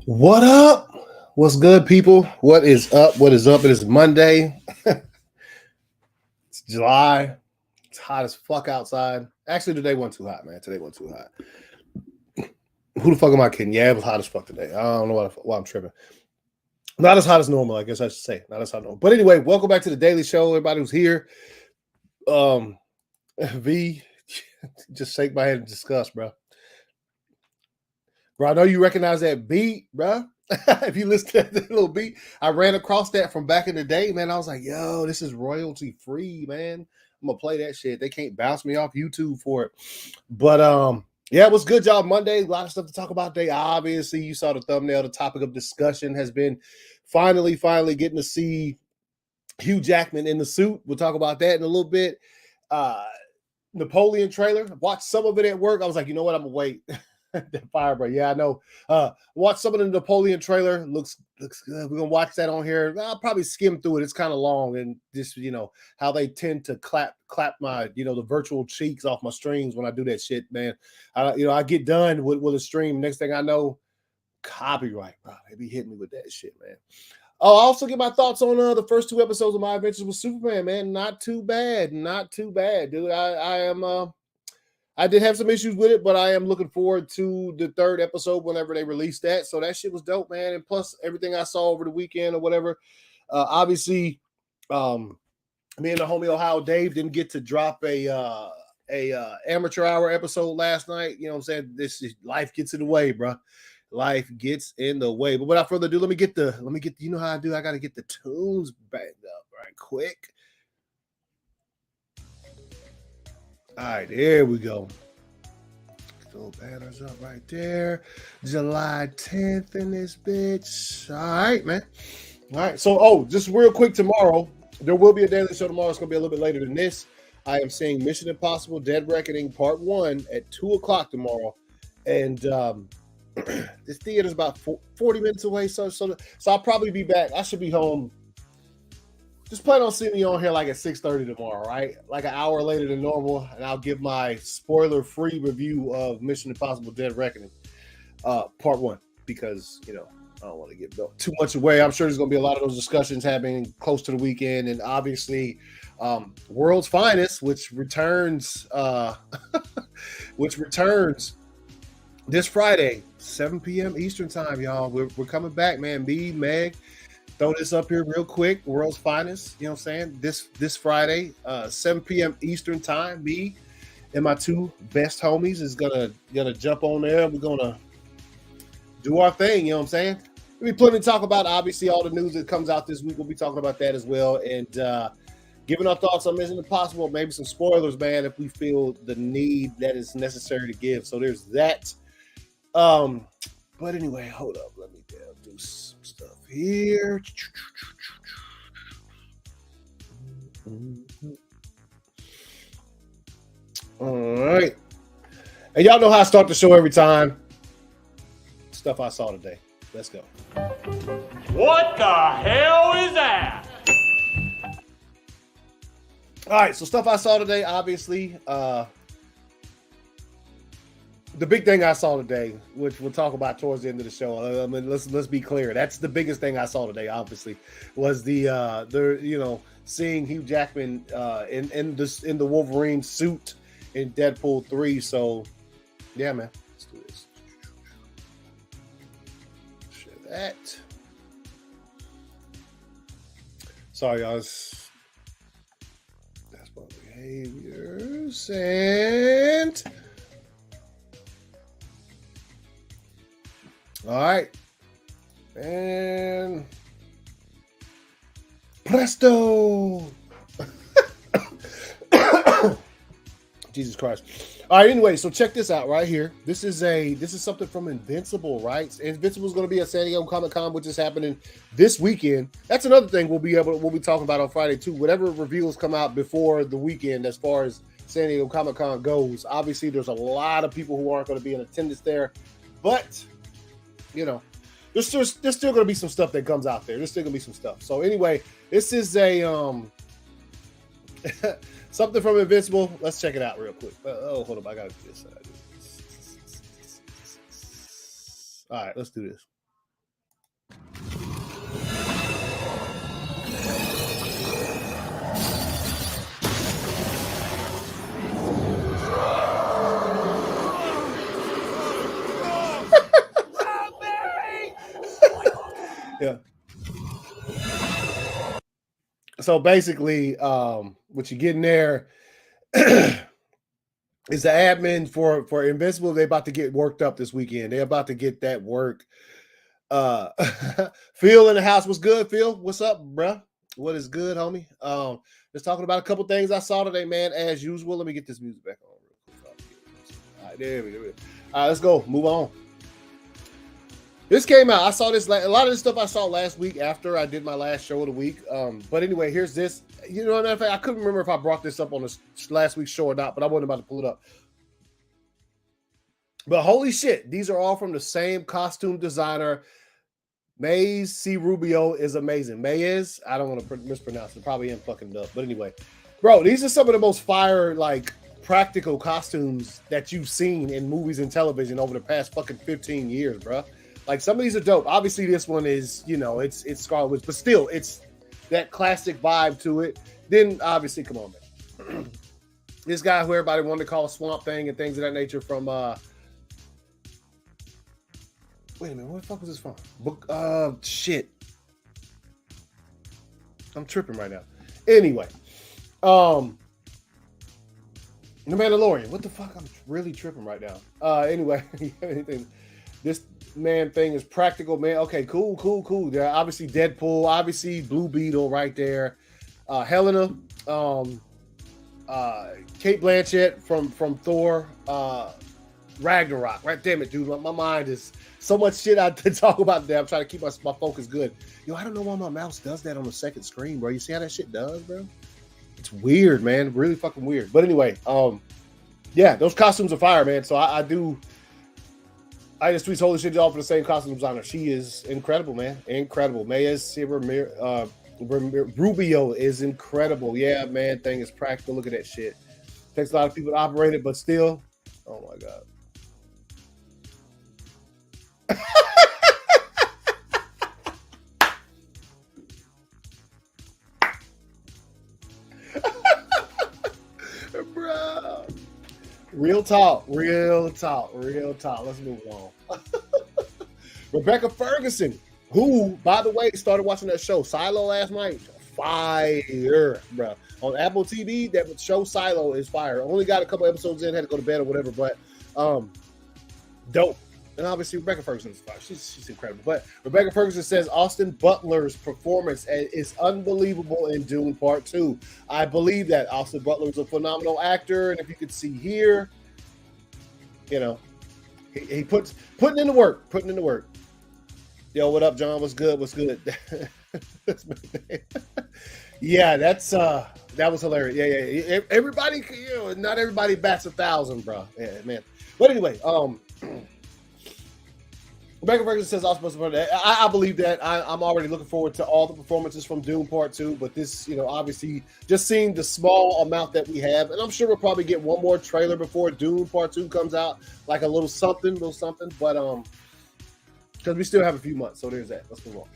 What up? What's good, people? What is up? What is up? It is Monday. It's July. It's hot as fuck outside. Actually, today wasn't too hot, man. Today wasn't too hot. Who the fuck am I kidding? Yeah, it was hot as fuck today. I don't know why I'm tripping. Not as hot as normal, I guess I should say. Not as hot as normal. But anyway, welcome back to the Daily Show. Everybody who's here. V, just shake my head in disgust, bro. Bro, I know you recognize that beat, bro. If you listen to that little beat, I ran across that from back in the day, man. I was like, yo, this is royalty free, man. I'm gonna play that shit. They can't bounce me off YouTube for it. But yeah, it was good job Monday. A lot of stuff to talk about today. Obviously, you saw the thumbnail. The topic of discussion has been finally getting to see Hugh Jackman in the suit. We'll talk about that in a little bit. Napoleon trailer. Watched some of it at work. I was like, you know what? I'm gonna wait. That fire, bro. Yeah, I know. Watch some of the Napoleon trailer. Looks good. We're gonna watch that on here. I'll probably skim through it. It's kind of long, and just how they tend to clap my the virtual cheeks off my streams when I do that shit, man. I get done with a stream. Next thing I know, copyright, bro. They be hitting me with that shit, man. I'll also get my thoughts on the first two episodes of My Adventures with Superman, man. Not too bad, dude. I did have some issues with it, but I am looking forward to the third episode whenever they release that. So that shit was dope, man. And plus everything I saw over the weekend or whatever. Obviously, me and the homie Ohio Dave didn't get to drop a amateur hour episode last night. You know what I'm saying? Life gets in the way, bro. Life gets in the way. But without further ado, let me get you know how I do. I got to get the tunes backed up right quick. All right, there we go. Throw banners up right there. July 10th in this bitch. All right, man. All right. So, just real quick, tomorrow, there will be a daily show tomorrow. It's going to be a little bit later than this. I am seeing Mission Impossible Dead Reckoning Part 1 at 2 o'clock tomorrow. And this theater is about 40 minutes away. So I'll probably be back. I should be home. Just plan on seeing me on here like at 6:30 tomorrow, right? Like an hour later than normal, and I'll give my spoiler-free review of Mission Impossible Dead Reckoning, Part 1, because, I don't want to give too much away. I'm sure there's going to be a lot of those discussions happening close to the weekend, and obviously World's Finest, which returns this Friday, 7 p.m. Eastern time, y'all. We're coming back, man. Me, Meg, throw this up here real quick. World's Finest, you know what I'm saying? This Friday, 7 p.m. Eastern time. Me and my two best homies is gonna jump on there. We're gonna do our thing, you know what I'm saying? There'll be plenty to talk about. Obviously, all the news that comes out this week, we'll be talking about that as well. And giving our thoughts on Mission Impossible, maybe some spoilers, man, if we feel the need that is necessary to give. So there's that. But anyway, hold up. Let me do some stuff here. All right. And y'all know how I start the show every time. Stuff I saw today. Let's go. What the hell is that? All right, so stuff I saw today, obviously. The big thing I saw today, which we'll talk about towards the end of the show. I mean, let's be clear. That's the biggest thing I saw today. Obviously, was the seeing Hugh Jackman in the Wolverine suit in Deadpool 3. So, yeah, man, let's do this. Share that. Sorry, y'all. That's my behaviors and. All right. And presto. Jesus Christ. All right, anyway, so check this out right here. This is something from Invincible, right? Invincible is going to be at San Diego Comic-Con, which is happening this weekend. That's another thing we'll be talking about on Friday too. Whatever reveals come out before the weekend as far as San Diego Comic-Con goes. Obviously, there's a lot of people who aren't going to be in attendance there, but there's still going to be some stuff that comes out there. There's still going to be some stuff. So anyway, this is a something from Invincible. Let's check it out real quick. Hold up. I got to do this. All right, let's do this. Yeah. So basically, what you get in there is the admin for Invincible. They're about to get worked up this weekend. They're about to get that work. Phil in the house. What's good, Phil? What's up, bruh? What is good, homie? Just talking about a couple things I saw today, man. As usual, let me get this music back on real quick. All right, there we go. All right, let's go. Move on. This came out. I saw this. A lot of this stuff I saw last week after I did my last show of the week. But anyway, here's this. You know, matter of fact, I couldn't remember if I brought this up on this last week's show or not, but I wasn't about to pull it up. But holy shit, these are all from the same costume designer. Maze C. Rubio is amazing. Maze, I don't want to mispronounce it. Probably am fucking it up. But anyway, bro, these are some of the most fire, like, practical costumes that you've seen in movies and television over the past fucking 15 years, bro. Like, some of these are dope. Obviously, this one is, you know, it's Scarlet Witch, but still, it's that classic vibe to it. Then, obviously, come on, man. This guy who everybody wanted to call Swamp Thing and things of that nature from, wait a minute, where the fuck was this from? Shit. I'm tripping right now. Anyway, The Mandalorian. What the fuck? I'm really tripping right now. Anyway, this man thing is practical, man. Okay, cool. There obviously Deadpool, obviously Blue Beetle right there. Helena, Kate Blanchett from Thor, Ragnarok. Right, damn it, dude. My mind is so much shit I to talk about there. I'm trying to keep my focus good. Yo, I don't know why my mouse does that on the second screen, bro. You see how that shit does, bro? It's weird, man. Really fucking weird. But anyway, yeah, those costumes are fire, man. So I just tweet holy shit, y'all, for the same costume designer. She is incredible, man. Incredible. Mayes Rubio is incredible. Yeah, man, thing is practical. Look at that shit. Takes a lot of people to operate it, but still, oh my god. Bro. Real talk. Let's move on. Rebecca Ferguson, who, by the way, started watching that show Silo last night. Fire, bro. On Apple TV, that show Silo is fire. Only got a couple episodes in, had to go to bed or whatever, but dope. And obviously, Rebecca Ferguson is fire. She's incredible. But Rebecca Ferguson says Austin Butler's performance is unbelievable in Dune Part 2. I believe that. Austin Butler is a phenomenal actor, and if you could see here, you know, he putting in the work. Yo, what up, John? What's good? Yeah, that was hilarious. Yeah. Everybody, you know, not everybody bats 1,000, bro. Yeah, man. But anyway, Rebecca Ferguson says I believe that. I'm already looking forward to all the performances from Dune Part 2, but this, you know, obviously just seeing the small amount that we have, and I'm sure we'll probably get one more trailer before Dune Part 2 comes out, like a little something, but because we still have a few months, so there's that. Let's move on.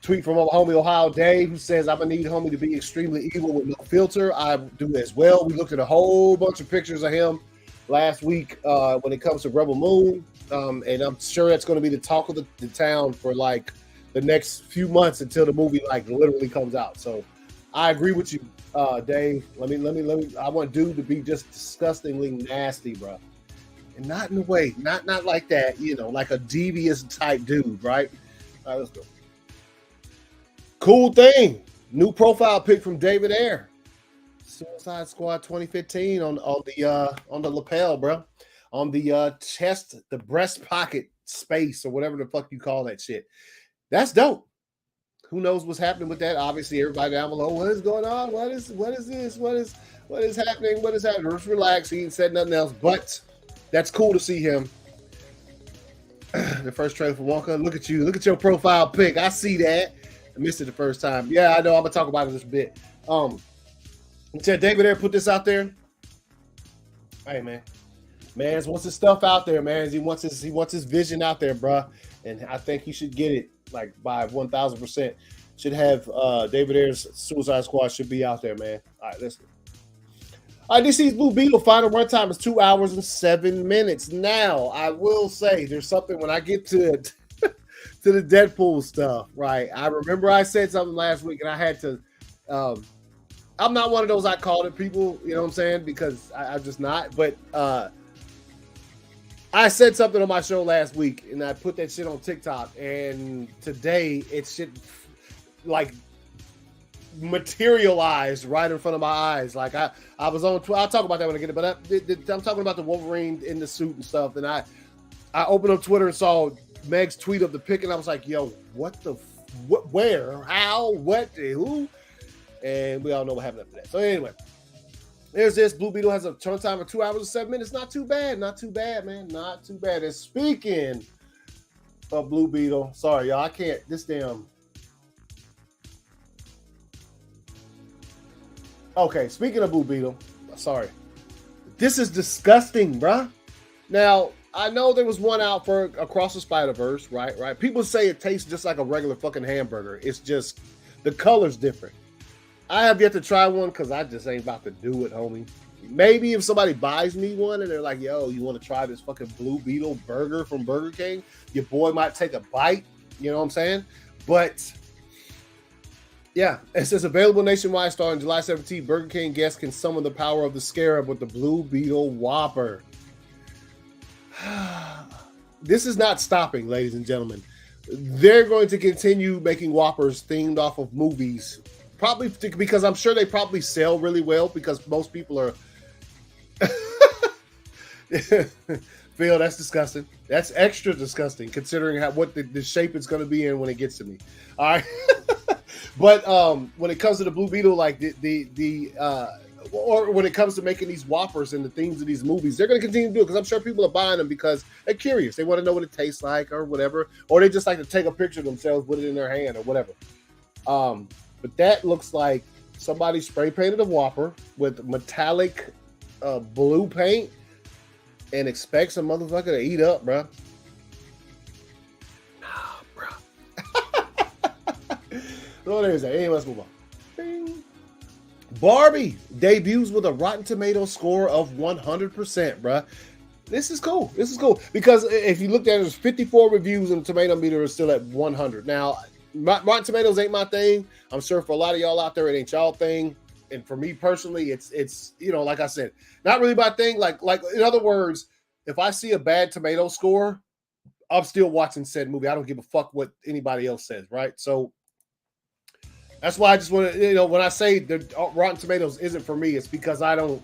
Tweet from homie Ohio Dave, who says, I'm gonna need homie to be extremely evil with no filter. I do as well. We looked at a whole bunch of pictures of him last week when it comes to Rebel Moon. And I'm sure that's going to be the talk of the town for like the next few months until the movie like literally comes out. So I agree with you, Dave. Let me. I want dude to be just disgustingly nasty, bro, and not in a way, not like that. You know, like a devious type dude, right? All right, let's go. Cool thing. New profile pic from David Ayer. Suicide Squad 2015 on the lapel, bro. On the chest, the breast pocket space, or whatever the fuck you call that shit. That's dope. Who knows what's happening with that? Obviously, everybody down below, what is going on? What is this? What is happening? What is happening? Just relax. He ain't said nothing else, but that's cool to see him. The first trailer for Wonka. Look at you. Look at your profile pic. I see that. I missed it the first time. Yeah, I know. I'm gonna talk about it this bit. David Ayer put this out there. Hey, man. Man wants his stuff out there, man. He wants his vision out there, bro. And I think he should get it like by 1,000%. Should have David Ayer's Suicide Squad should be out there, man. All right, listen. All right, DC's Blue Beetle final runtime is 2 hours and 7 minutes. Now, I will say there's something when I get to to the Deadpool stuff, right? I remember I said something last week, and I had to. I'm not one of those I called it people, you know what I'm saying? Because I'm just not. But I said something on my show last week, and I put that shit on TikTok, and today it shit like materialized right in front of my eyes. Like I was on. I'll talk about that when I get it. But I'm talking about the Wolverine in the suit and stuff. And I opened up Twitter and saw Meg's tweet of the pic, and I was like, "Yo, what the? What? Where? How? What? Who?" And we all know what happened after that. So anyway, there's this. Blue Beetle has a turn time of 2 hours and 7 minutes. Not too bad. Not too bad, man. Not too bad. And speaking of Blue Beetle, sorry, y'all. I can't. This damn. Okay, speaking of Blue Beetle, sorry. This is disgusting, bruh. Now, I know there was one out for Across the Spider-Verse, right? People say it tastes just like a regular fucking hamburger. It's just, the color's different. I have yet to try one because I just ain't about to do it, homie. Maybe if somebody buys me one and they're like, yo, you want to try this fucking Blue Beetle burger from Burger King? Your boy might take a bite, you know what I'm saying? But yeah, it says available nationwide starting July 17th. Burger King guests can summon the power of the scarab with the Blue Beetle Whopper. This is not stopping, ladies and gentlemen. They're going to continue making Whoppers themed off of movies. Probably because I'm sure they probably sell really well because most people are. Phil, that's disgusting. That's extra disgusting considering what the shape it's going to be in when it gets to me. All right. But when it comes to the Blue Beetle, like or when it comes to making these Whoppers and the themes of these movies, they're going to continue to do it because I'm sure people are buying them because they're curious. They want to know what it tastes like or whatever, or they just like to take a picture of themselves with it in their hand or whatever. But that looks like somebody spray painted a Whopper with metallic blue paint and expects a motherfucker to eat up, bro. Nah, bro. So there's that. Anyway, let's move on. Bing. Barbie debuts with a Rotten Tomatoes score of 100%, bro. This is cool. This is cool because if you looked at it, there's 54 reviews and the tomato meter is still at 100. Now, Rotten Tomatoes ain't my thing. I'm sure for a lot of y'all out there, it ain't y'all thing. And for me personally, it's you know, like I said, not really my thing. Like in other words, if I see a bad tomato score, I'm still watching said movie. I don't give a fuck what anybody else says, right? So that's why I just want to, you know, when I say the Rotten Tomatoes isn't for me, it's because I don't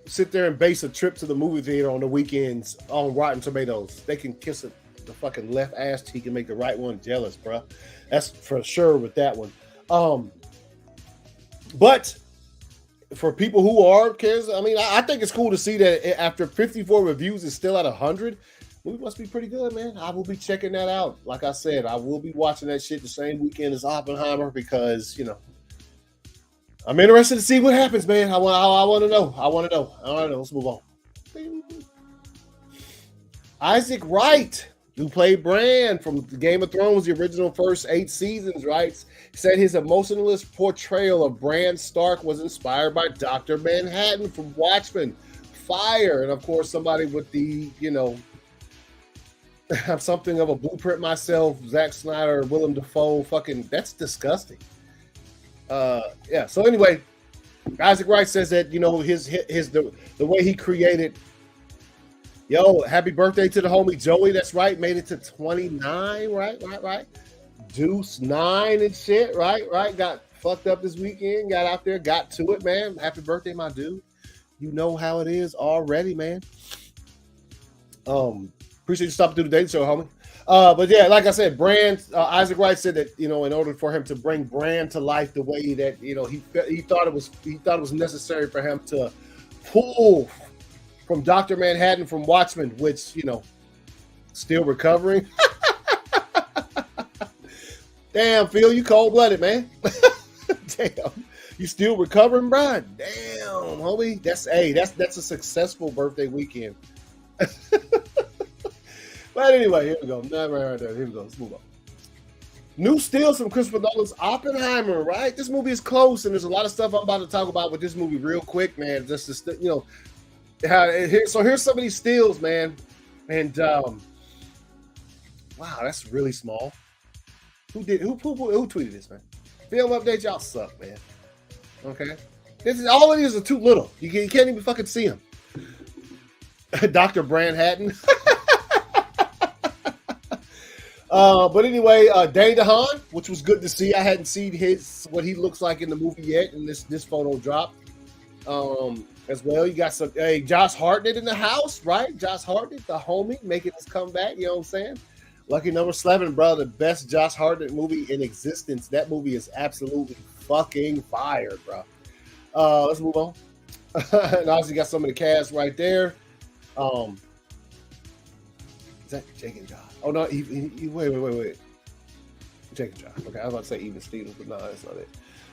sit there and base a trip to the movie theater on the weekends on Rotten Tomatoes. They can kiss the fucking left ass cheek and make the right one jealous, bro. That's for sure with that one. But for people who are cares, I mean, I think it's cool to see that after 54 reviews, it's still at 100. Movie must be pretty good, man. I will be checking that out. Like I said, I will be watching that shit the same weekend as Oppenheimer because, you know, I'm interested to see what happens, man. I want to know. I want to know. Let's move on. Isaac Wright, who played Bran from Game of Thrones, the original first 8 seasons, right, said his emotionless portrayal of Bran Stark was inspired by Dr. Manhattan from Watchmen. Fire. And, of course, somebody with the, you know, I'm something of a blueprint myself, Zack Snyder, Willem Dafoe, fucking, that's disgusting. Yeah, so anyway, Isaac Wright says that, you know, the way he created. Yo, happy birthday to the homie Joey. That's right. Made it to 29. Right. Deuce 9 and shit. Right. Got fucked up this weekend. Got out there. Got to it, man. Happy birthday, my dude. You know how it is already, man. Appreciate you stopping through the dating show, homie. But yeah, like I said, Bran. Isaac Wright said that, you know, in order for him to bring Bran to life the way that, you know, he thought it was necessary for him to pull from Dr. Manhattan from Watchmen, which, you know, still recovering. Damn, Phil, you cold-blooded, man. Damn. You still recovering, bro? Damn, homie. That's a successful birthday weekend. But anyway, here we go. Right there. Here we go. Let's move on. New stills from Christopher Nolan's Oppenheimer, right? This movie is close, and there's a lot of stuff I'm about to talk about with this movie real quick, man. Just to, you know, so here's some of these stills, man. And Wow, that's really small. Who tweeted this, man? Film update, y'all suck, man. Okay. This is all of these are too little. You can't even fucking see them. Dr. Brand Hatton. But anyway, Dane DeHaan, which was good to see. I hadn't seen what he looks like in the movie yet, and this photo dropped. As well, you got some Josh Hartnett in the house, right? Josh Hartnett, the homie, making his comeback. You know what I'm saying? Lucky number 7, bro. The best Josh Hartnett movie in existence. That movie is absolutely fucking fire, bro. Let's move on. And obviously, got some of the cast right there. Is that Jake and Josh? Oh no, wait. Jake and Josh. Okay, I was about to say even Stevens, but no, that's not it.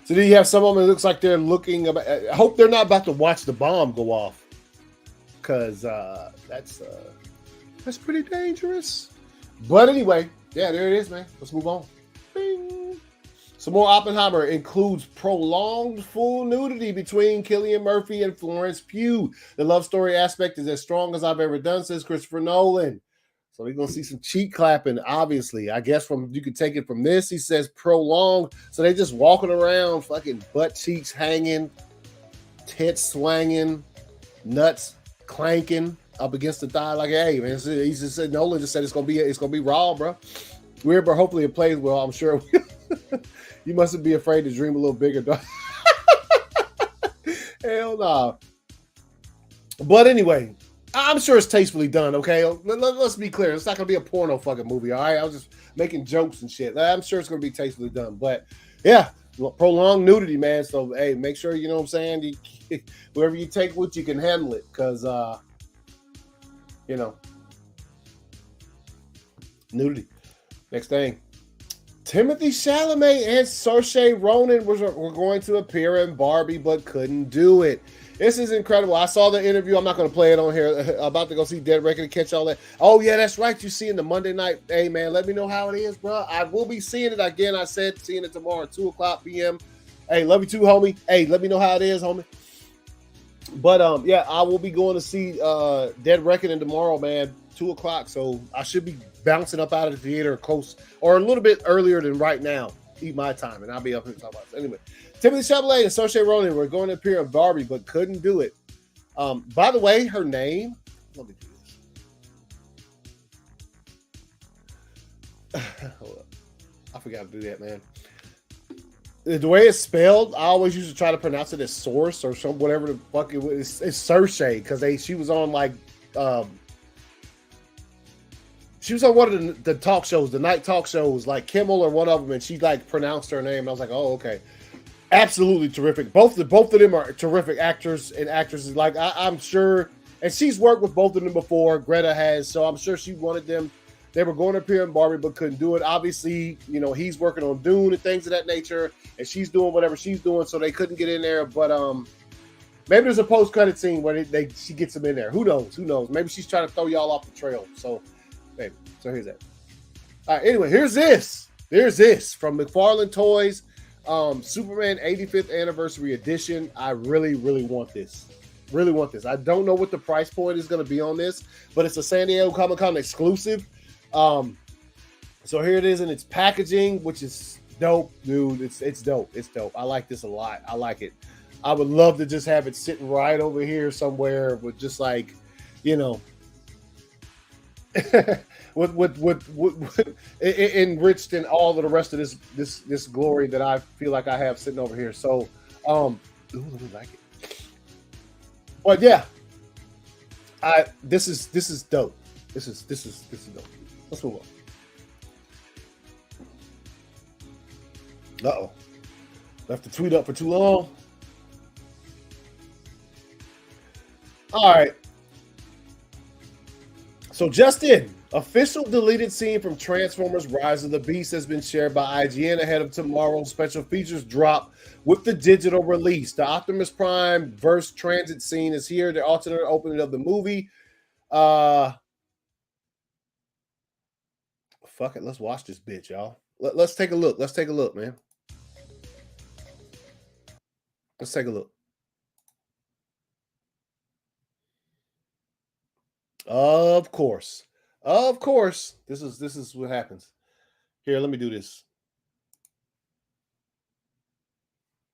So then you have some of them that looks like they're looking about. I hope they're not about to watch the bomb go off, because that's pretty dangerous. But anyway, yeah, there it is, man. Let's move on. Bing. Some more Oppenheimer includes prolonged full nudity between Cillian Murphy and Florence Pugh. The love story aspect is as strong as I've ever done, says Christopher Nolan. So we're going to see some cheek clapping, obviously. I guess you could take it from this. He says prolonged. So they're just walking around, fucking butt cheeks hanging, tits swanging, nuts clanking up against the thigh. Like, hey, man, he just said, Nolan just said it's gonna be raw, bro. Weird, but hopefully it plays well. I'm sure. You mustn't be afraid to dream a little bigger, dog. Hell no. But anyway, I'm sure it's tastefully done, okay? Let's be clear. It's not going to be a porno fucking movie, all right? I was just making jokes and shit. I'm sure it's going to be tastefully done. But, yeah, prolonged nudity, man. So, hey, make sure, you know what I'm saying, wherever you take what you can handle it. Because, you know, nudity. Next thing. Timothée Chalamet and Saoirse Ronan were going to appear in Barbie, but couldn't do it. This is incredible. I saw the interview. I'm not going to play it on here. I'm about to go see Dead Record and catch all that. Oh, yeah, that's right. You see in the Monday night. Hey, man, let me know how it is, bro. I will be seeing it again. I said seeing it tomorrow at 2 o'clock p.m. Hey, love you too, homie. Hey, let me know how it is, homie. But, yeah, I will be going to see Dead Reckoning tomorrow, man, 2 o'clock. So I should be bouncing up out of the theater close or a little bit earlier than right now. Eat my time, and I'll be up here talking about it. Anyway, Timothée Chalamet and Saoirse Ronan were going to appear in Barbie, but couldn't do it. By the way, her name. Let me do this. Hold up. I forgot to do that, man. The way it's spelled, I always used to try to pronounce it as Source or some whatever the fuck it was. It's Saoirse because she was on like. She was on one of the talk shows, the night talk shows, like Kimmel or one of them, and she like pronounced her name. And I was like, oh, okay. Absolutely terrific. Both of them are terrific actors and actresses. Like I'm sure, and she's worked with both of them before. Greta has, so I'm sure she wanted them. They were going to appear in Barbie, but couldn't do it. Obviously, you know, he's working on Dune and things of that nature, and she's doing whatever she's doing, so they couldn't get in there. But maybe there's a post-credit scene where she gets them in there. Who knows? Who knows? Maybe she's trying to throw y'all off the trail. So. So here's that. All right, anyway, here's this. There's this from McFarlane Toys, Superman 85th Anniversary Edition. I really, really want this. Really want this. I don't know what the price point is going to be on this, but it's a San Diego Comic-Con exclusive. So here it is in its packaging, which is dope, dude. It's dope. It's dope. I like this a lot. I like it. I would love to just have it sitting right over here somewhere with just like, you know, with enriched in all of the rest of this glory that I feel like I have sitting over here. So, ooh, let me like it. But yeah, this is dope. This is dope. Let's move on. Uh-oh. Left the tweet up for too long. All right. So just in, official deleted scene from Transformers Rise of the Beast has been shared by IGN ahead of tomorrow's special features drop with the digital release. The Optimus Prime verse transit scene is here, the alternate opening of the movie. Fuck it, let's watch this bitch, y'all. Let's take a look. Let's take a look, man. Let's take a look. Of course. Of course, this is what happens. Here, let me do this.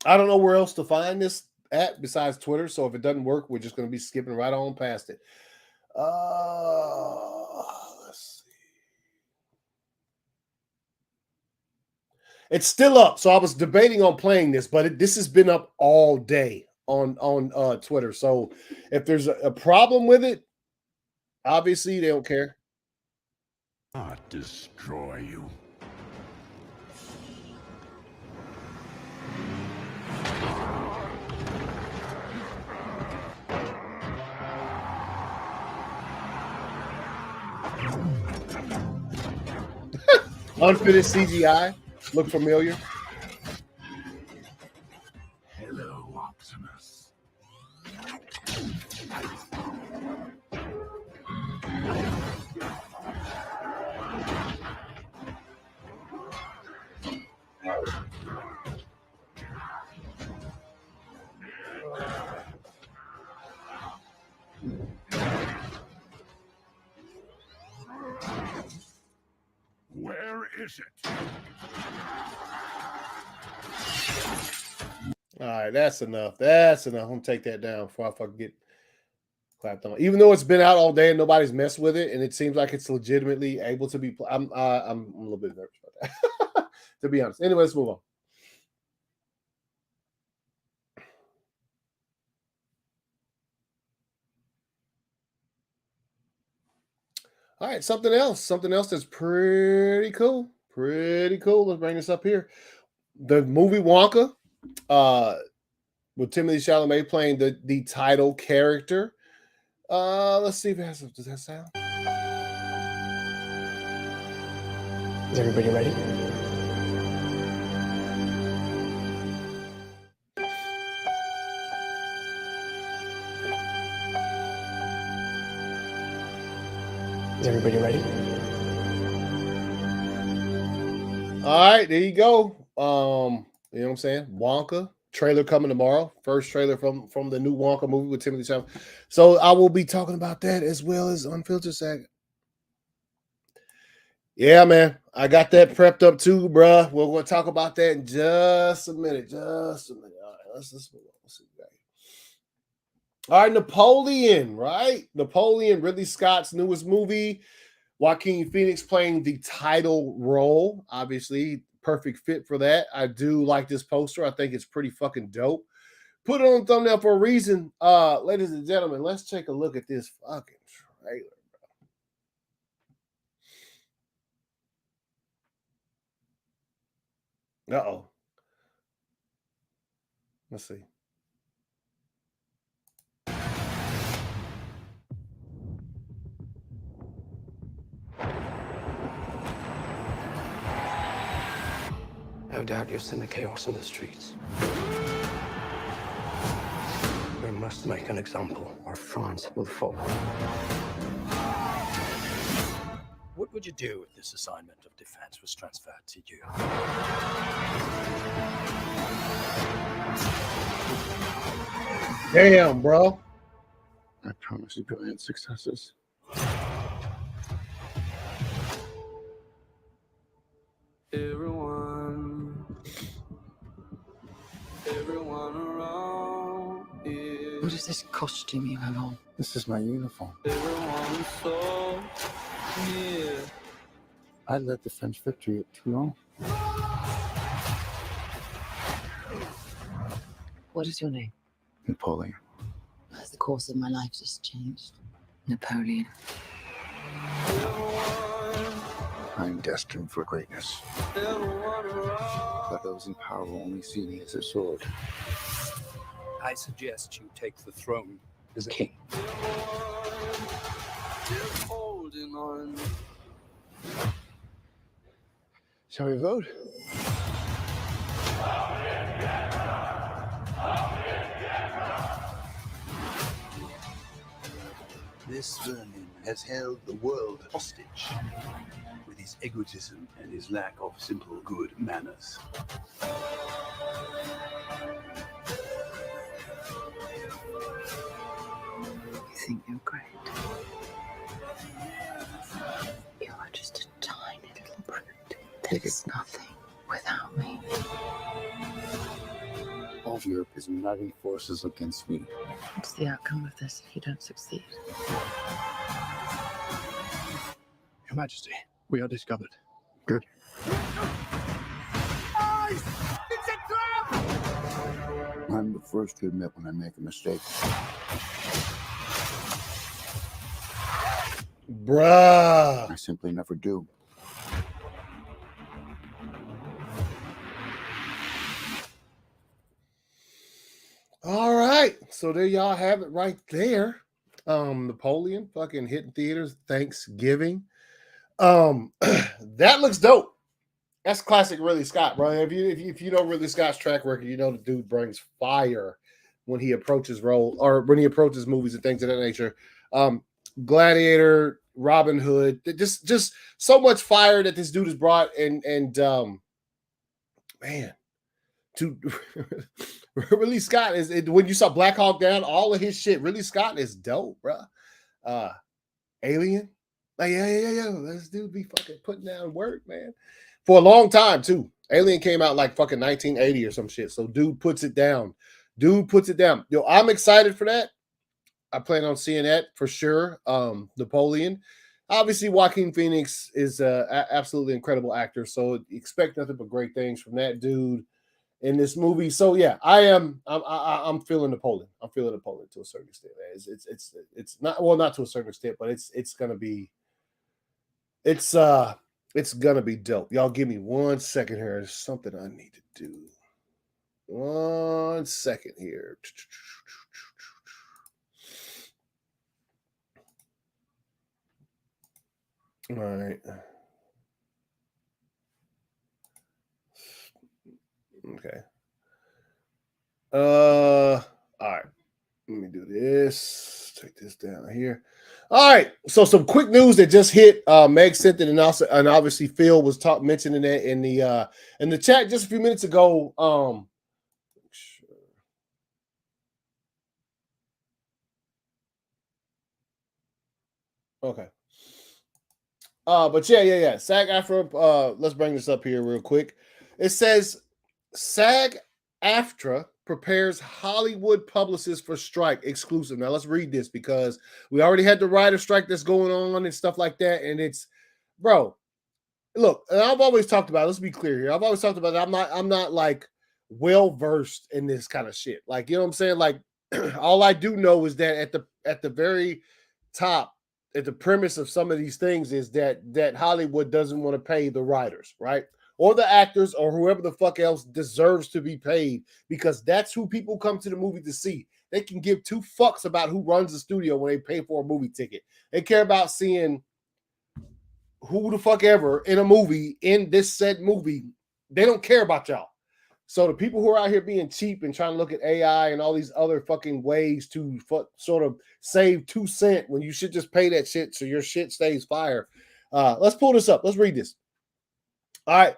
I don't know where else to find this at besides Twitter. So if it doesn't work, we're just going to be skipping right on past it. Let's see. It's still up. So I was debating on playing this, but this has been up all day on Twitter. So if there's a problem with it, obviously they don't care. Not destroy you. Unfinished CGI. Look familiar. Hello, Optimus. Where is it? All right, that's enough. That's enough. I'm gonna take that down before I fucking get clapped on. Even though it's been out all day and nobody's messed with it, and it seems like it's legitimately able to be. I'm a little bit nervous about that, to be honest. Anyway, let's move on. All right, something else that's pretty cool. Pretty cool. Let's bring this up here. The movie Wonka, with Timothée Chalamet playing the title character. Let's see if it has. Does that sound? Is everybody ready? Is everybody ready? All right, there you go. You know what I'm saying? Wonka trailer coming tomorrow. First trailer from the new Wonka movie with Timothée Chalamet. So I will be talking about that as well as Unfiltered Saga. Yeah, man, I got that prepped up too, bruh. We're going to talk about that in just a minute. Just a minute. All right, let's move on. Let's see. All right, Napoleon, right? Napoleon, Ridley Scott's newest movie. Joaquin Phoenix playing the title role. Obviously, perfect fit for that. I do like this poster. I think it's pretty fucking dope. Put it on thumbnail for a reason. Ladies and gentlemen, let's take a look at this fucking trailer. Uh-oh. Let's see. No doubt you'll send the chaos in the streets. We must make an example, or France will fall. What would you do if this assignment of defense was transferred to you? Damn, bro. I promise you brilliant successes. Everyone around here. What is this costume you have on? This is my uniform. Everyone so near. I led the French victory at Toulon. What is your name? Napoleon. Has the course of my life just changed? Napoleon. I'm destined for greatness. But those in power will only see me as a sword. I suggest you take the throne as a King. Holding on. Shall we vote? This vermin has held the world hostage with his egotism and his lack of simple good manners. You think you're great? There's nothing without me. All of Europe is uniting forces against me. What's the outcome of this if you don't succeed? Your Majesty, we are discovered. Good. I'm the first to admit when I make a mistake. Bruh. I simply never do. All right. So there y'all have it right there. Napoleon fucking hitting theaters Thanksgiving. That looks dope. That's classic Ridley Scott, bro. If you know Ridley Scott's track record, you know the dude brings fire when he approaches role or when he approaches movies and things of that nature. Gladiator, Robin Hood, just so much fire that this dude has brought, and man, to Ridley Scott is when you saw Black Hawk Down, all of his shit. Ridley Scott is dope, bro. Alien, like yeah. This dude be fucking putting down work, man, for a long time too. Alien came out like fucking 1980 or some shit. So dude puts it down. Yo, I'm excited for that. I plan on seeing that for sure. Napoleon. Obviously, Joaquin Phoenix is an absolutely incredible actor, so expect nothing but great things from that dude in this movie. So yeah, I'm feeling Napoleon. I'm feeling Napoleon to a certain extent. It's not to a certain extent, but it's gonna be dope. Y'all give me 1 second here. There's something I need to do. 1 second here. All right. Okay. All right. Let me do this. Take this down here. All right. So some quick news that just hit. Meg sent it, and obviously Phil was mentioning that in the chat just a few minutes ago. Okay. But yeah. SAG-AFTRA. Let's bring this up here real quick. It says SAG-AFTRA prepares Hollywood publicists for strike exclusive. Now let's read this because we already had the writer strike that's going on and stuff like that. And it's, bro, look, and I've always talked about, let's be clear here. I've always talked about I'm not like well versed in this kind of shit. Like, you know what I'm saying? Like, all I do know is that at the very top, at the premise of some of these things is that Hollywood doesn't want to pay the writers, right? Or the actors or whoever the fuck else deserves to be paid, because that's who people come to the movie to see. They can give two fucks about who runs the studio when they pay for a movie ticket. They care about seeing who the fuck ever in a movie, in this said movie. They don't care about y'all. So the people who are out here being cheap and trying to look at AI and all these other fucking ways to sort of save 2 cents when you should just pay that shit so your shit stays fire. Let's pull this up. Let's read this. All right.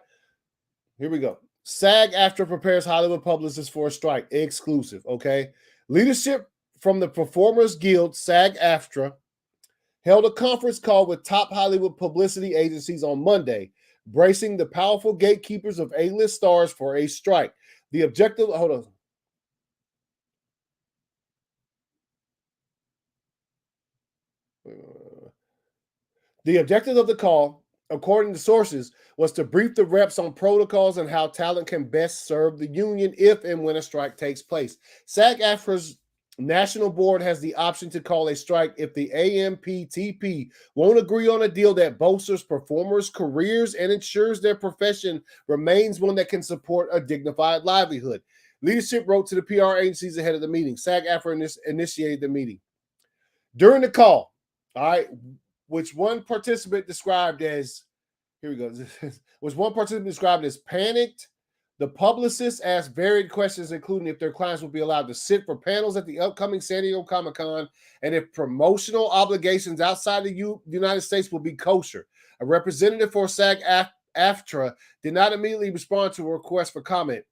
Here we go. SAG-AFTRA prepares Hollywood publicists for a strike. Exclusive, okay? Leadership from the Performers Guild, SAG-AFTRA, held a conference call with top Hollywood publicity agencies on Monday, bracing the powerful gatekeepers of A-list stars for a strike. The objective, hold on. The objective of the call, according to sources, was to brief the reps on protocols and how talent can best serve the union if and when a strike takes place. SAG-AFTRA's national board has the option to call a strike if the AMPTP won't agree on a deal that bolsters performers' careers and ensures their profession remains one that can support a dignified livelihood. Leadership wrote to the PR agencies ahead of the meeting. SAG-AFTRA initiated the meeting. During the call, all right, which one participant described as, here we go, was one participant described as panicked. The publicists asked varied questions, including if their clients would be allowed to sit for panels at the upcoming San Diego Comic-Con and if promotional obligations outside the United States will be kosher. A representative for SAG-AFTRA did not immediately respond to a request for comment.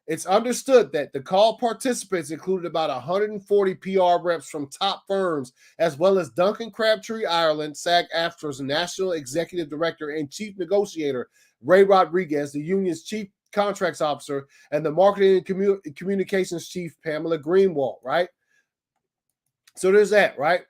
It's understood that the call participants included about 140 PR reps from top firms, as well as Duncan Crabtree Ireland, SAG-AFTRA's National Executive Director and Chief Negotiator, Ray Rodriguez, the union's Chief Contracts Officer, and the Marketing and Communications Chief, Pamela Greenwald, right? So there's that, right?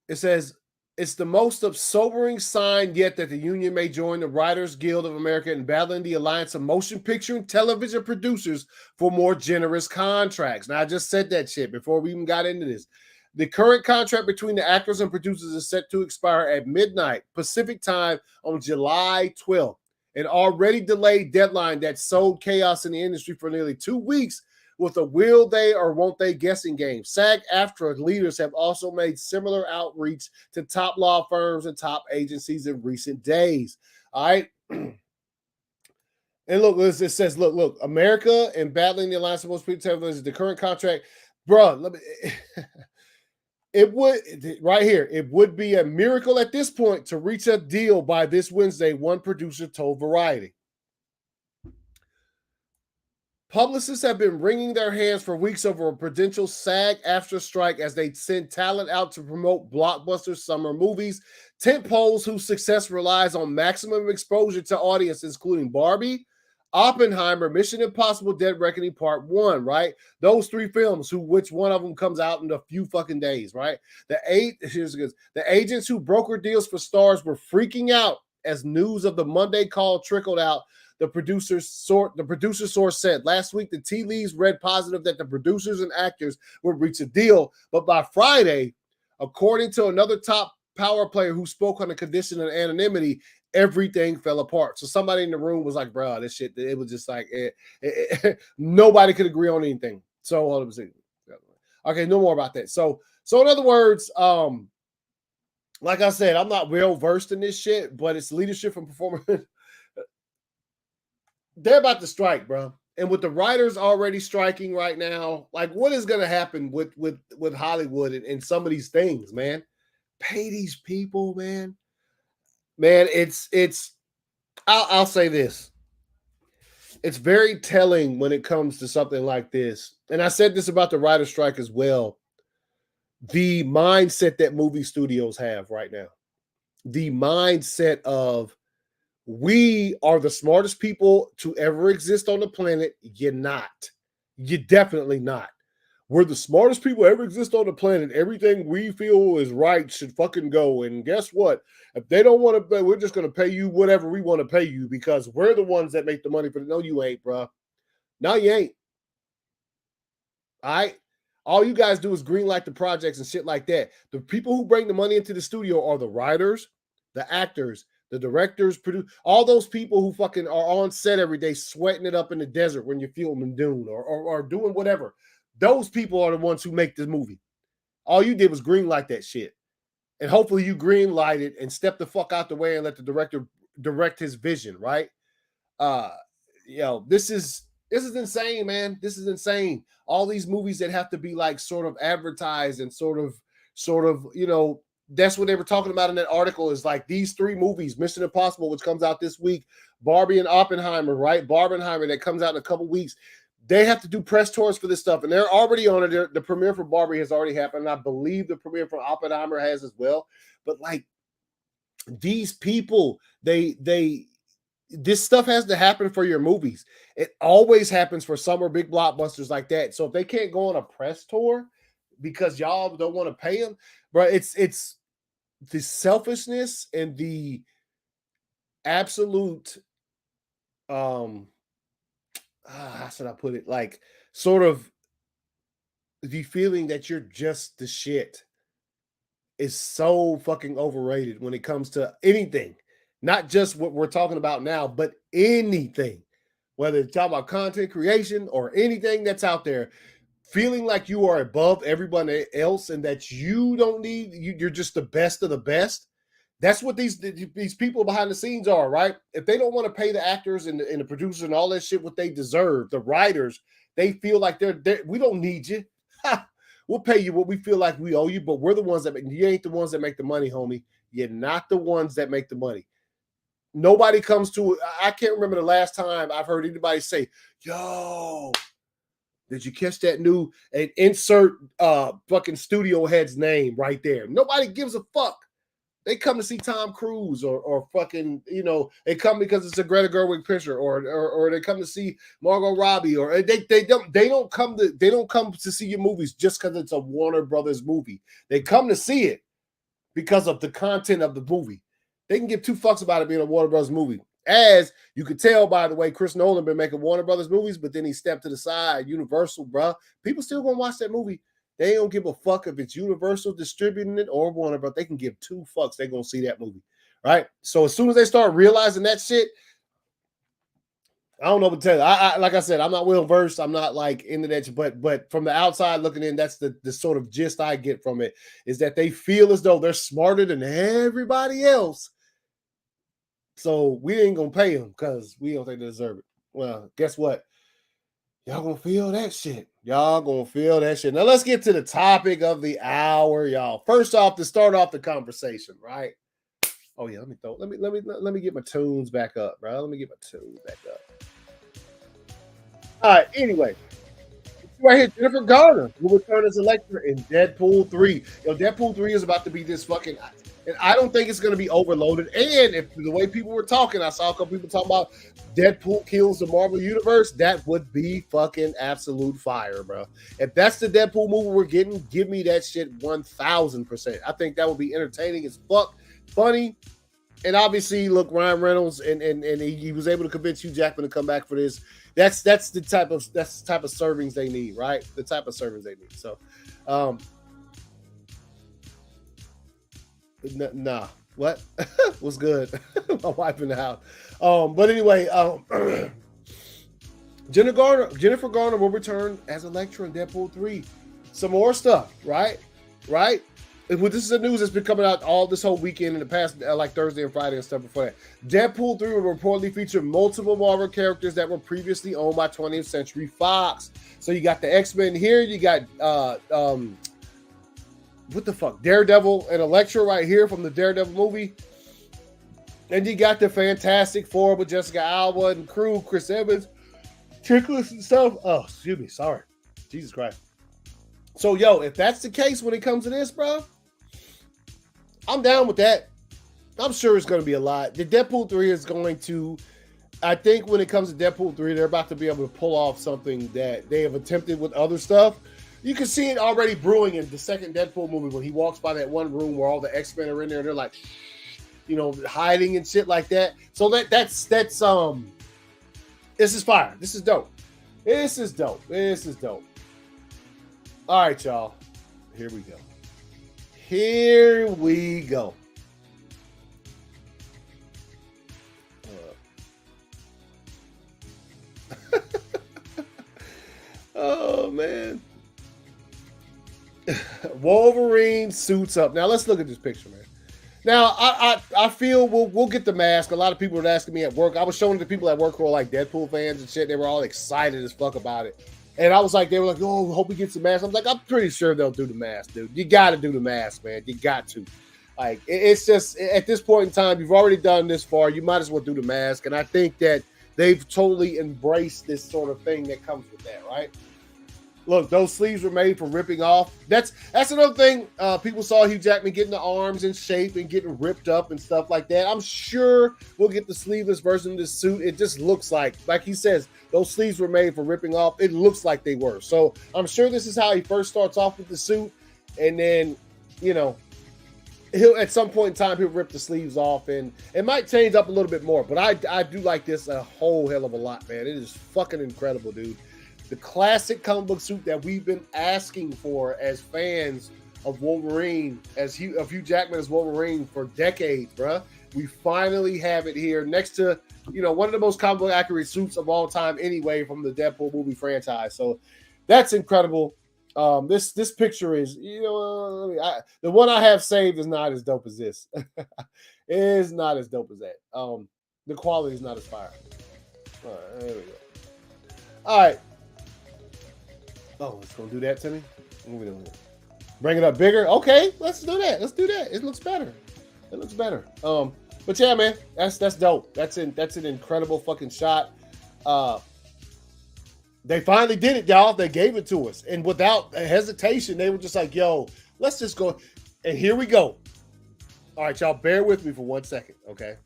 It says, it's the most sobering sign yet that the union may join the Writers Guild of America in battling the Alliance of Motion Picture and Television Producers for more generous contracts. Now, I just said that shit before we even got into this. The current contract between the actors and producers is set to expire at midnight Pacific time on July 12th. An already delayed deadline that sowed chaos in the industry for nearly 2 weeks with a will they or won't they guessing game. SAG-AFTRA leaders have also made similar outreach to top law firms and top agencies in recent days. All right. And look, it says, look, America and battling the Alliance of Most People Television is the current contract. Bro, let me, it would, right here, it would be a miracle at this point to reach a deal by this Wednesday, one producer told Variety. Publicists have been wringing their hands for weeks over a potential SAG-AFTRA strike as they send talent out to promote blockbuster summer movies, tentpoles whose success relies on maximum exposure to audiences, including Barbie, Oppenheimer, Mission Impossible: Dead Reckoning Part 1, right? Those 3 films, which one of them comes out in a few fucking days, right? The agents who broker deals for stars were freaking out as news of the Monday call trickled out. The producer source said last week the tea leaves read positive that the producers and actors would reach a deal, but by Friday, according to another top power player who spoke on the condition of anonymity, everything fell apart. So somebody in the room was like, bro, this shit, it was just like, nobody could agree on anything. So all of a sudden, okay, no more about that. So in other words, like I said, I'm not well versed in this shit, but it's leadership and performance. They're about to strike, bro. And with the writers already striking right now, like what is going to happen with Hollywood and some of these things, man? Pay these people, man. Man, I'll say this. It's very telling when it comes to something like this. And I said this about the writer's strike as well. The mindset that movie studios have right now. The mindset of, we are the smartest people to ever exist on the planet. You're not. You're definitely not. We're the smartest people ever exist on the planet. Everything we feel is right should fucking go. And guess what? If they don't want to pay, we're just going to pay you whatever we want to pay you because we're the ones that make the money for it. No, you ain't, bro. No, you ain't. All right? All you guys do is greenlight the projects and shit like that. The people who bring the money into the studio are the writers, the actors, the directors, all those people who fucking are on set every day sweating it up in the desert when you're filming Dune or doing whatever. Those people are the ones who make this movie. All you did was greenlight that shit. And hopefully you greenlight it and step the fuck out the way and let the director direct his vision, right? This is insane, man. This is insane. All these movies that have to be like sort of advertised and sort of, that's what they were talking about in that article is like these 3 movies, Mission Impossible, which comes out this week, Barbie and Oppenheimer, right? Barbenheimer that comes out in a couple weeks. They have to do press tours for this stuff, and they're already on it. The premiere for Barbie has already happened. And I believe the premiere for Oppenheimer has as well. But like these people, this stuff has to happen for your movies. It always happens for summer big blockbusters like that. So if they can't go on a press tour because y'all don't want to pay them, bro, it's the selfishness and the absolute how should I put it? Like sort of the feeling that you're just the shit is so fucking overrated when it comes to anything, not just what we're talking about now, but anything, whether it's talking about content creation or anything that's out there, feeling like you are above everybody else and that you don't need, you're just the best of the best. That's what these people behind the scenes are, right? If they don't want to pay the actors and the producers and all that shit what they deserve, the writers, they feel like they're we don't need you. We'll pay you what we feel like we owe you, but we're the ones that you ain't the ones that make the money, homie. You're not the ones that make the money. nobody comes to. I can't remember the last time I've heard anybody say, "Yo, did you catch that new?" And insert fucking studio head's name right there. Nobody gives a fuck. They come to see Tom Cruise or fucking, you know, they come because it's a Greta Gerwig picture, or they come to see Margot Robbie, or they don't come to see your movies just because it's a Warner Brothers movie. They come to see it because of the content of the movie. They can give two fucks about it being a Warner Brothers movie. As you could tell by the way Chris Nolan been making Warner Brothers movies, but then he stepped to the side, Universal, bruh. People still gonna watch that movie. They don't give a fuck if it's Universal distributing it or Warner, but they can give two fucks. They're going to see that movie, right? So as soon as they start realizing that shit, I don't know what to tell you. I like I said, I'm not well-versed. I'm not like into that, but from the outside looking in, that's the sort of gist I get from it, is that they feel as though they're smarter than everybody else. So we ain't going to pay them because we don't think they deserve it. Well, guess what? Y'all gonna feel that shit. Y'all gonna feel that shit. Now let's get to the topic of the hour, y'all. First off, to start off the conversation, right? Oh yeah, let me get my tunes back up, bro. Let me get my tunes back up. All right. Anyway, right here, Jennifer Garner will return as Elektra in Deadpool 3. Yo, Deadpool 3 is about to be this fucking. And I don't think it's going to be overloaded. And if the way people were talking, I saw a couple people talking about Deadpool kills the Marvel Universe. That would be fucking absolute fire, bro. If that's the Deadpool movie we're getting, give me that shit 1000%. I think that would be entertaining as fuck, funny. And obviously, look, Ryan Reynolds and he was able to convince Hugh Jackman to come back for this. That's the type of servings they need, right? The type of servings they need. So, nah, what? What's good? My wife in the house. But anyway, Jennifer Garner will return as Elektra in Deadpool 3. Some more stuff, right? Right? This is the news that's been coming out all this whole weekend in the past, like Thursday and Friday and stuff before that. Deadpool 3 will reportedly feature multiple Marvel characters that were previously owned by 20th Century Fox. So you got the X-Men here, you got what the fuck? Daredevil and Elektra right here from the Daredevil movie. And you got the Fantastic Four with Jessica Alba and crew, Chris Evans, Chiklis and stuff. Oh, excuse me. Sorry. Jesus Christ. So, yo, if that's the case when it comes to this, bro, I'm down with that. I'm sure it's going to be a lot. The Deadpool 3 is going to, I think when it comes to Deadpool 3, they're about to be able to pull off something that they have attempted with other stuff. You can see it already brewing in the second Deadpool movie when he walks by that one room where all the X-Men are in there and they're like, you know, hiding and shit like that. So that's this is fire. This is dope. This is dope. This is dope. All right, y'all. Here we go. Here we go. Oh, man. Wolverine suits up. Now, let's look at this picture, man. Now, I feel we'll get the mask. A lot of people were asking me at work. I was showing it to people at work who are like Deadpool fans and shit. They were all excited as fuck about it. And I was like, they were like, oh, hope he gets the mask. I'm like, I'm pretty sure they'll do the mask, dude. You got to do the mask, man. You got to. Like, it's just, at this point in time, you've already done this far. You might as well do the mask. And I think that they've totally embraced this sort of thing that comes with that, right? Look, those sleeves were made for ripping off. That's another thing. People saw Hugh Jackman getting the arms in shape and getting ripped up and stuff like that. I'm sure we'll get the sleeveless version of this suit. It just looks like he says, those sleeves were made for ripping off. It looks like they were. So I'm sure this is how he first starts off with the suit. And then, you know, he'll at some point in time, he'll rip the sleeves off. And it might change up a little bit more. But I do like this a whole hell of a lot, man. It is fucking incredible, dude. The classic comic book suit that we've been asking for as fans of Wolverine, of Hugh Jackman as Wolverine for decades, bruh. We finally have it here next to, you know, one of the most comic book accurate suits of all time anyway from the Deadpool movie franchise. So that's incredible. This picture is, you know, the one I have saved is not as dope as this. It is not as dope as that. The quality is not as fire. All right, there we go. All right. Oh, it's going to do that to me? What are we doing here? Bring it up bigger? Okay, let's do that. Let's do that. It looks better. It looks better. But yeah, man, that's dope. That's an incredible fucking shot. They finally did it, y'all. They gave it to us, and without hesitation, they were just like, "Yo, let's just go." And here we go. All right, y'all, bear with me for 1 second, okay?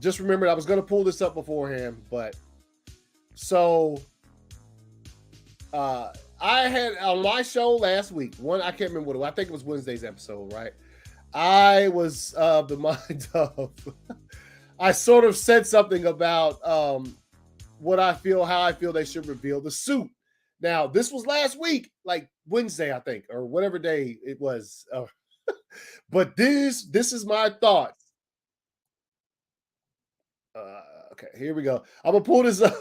Just remember, I was going to pull this up beforehand, but so I had on my show last week. I can't remember what it was. I think it was Wednesday's episode, right? I was of the mind of. I sort of said something about how I feel they should reveal the suit. Now, this was last week, like Wednesday, I think, or whatever day it was. But this is my thoughts. Okay, here we go. I'm gonna pull this up.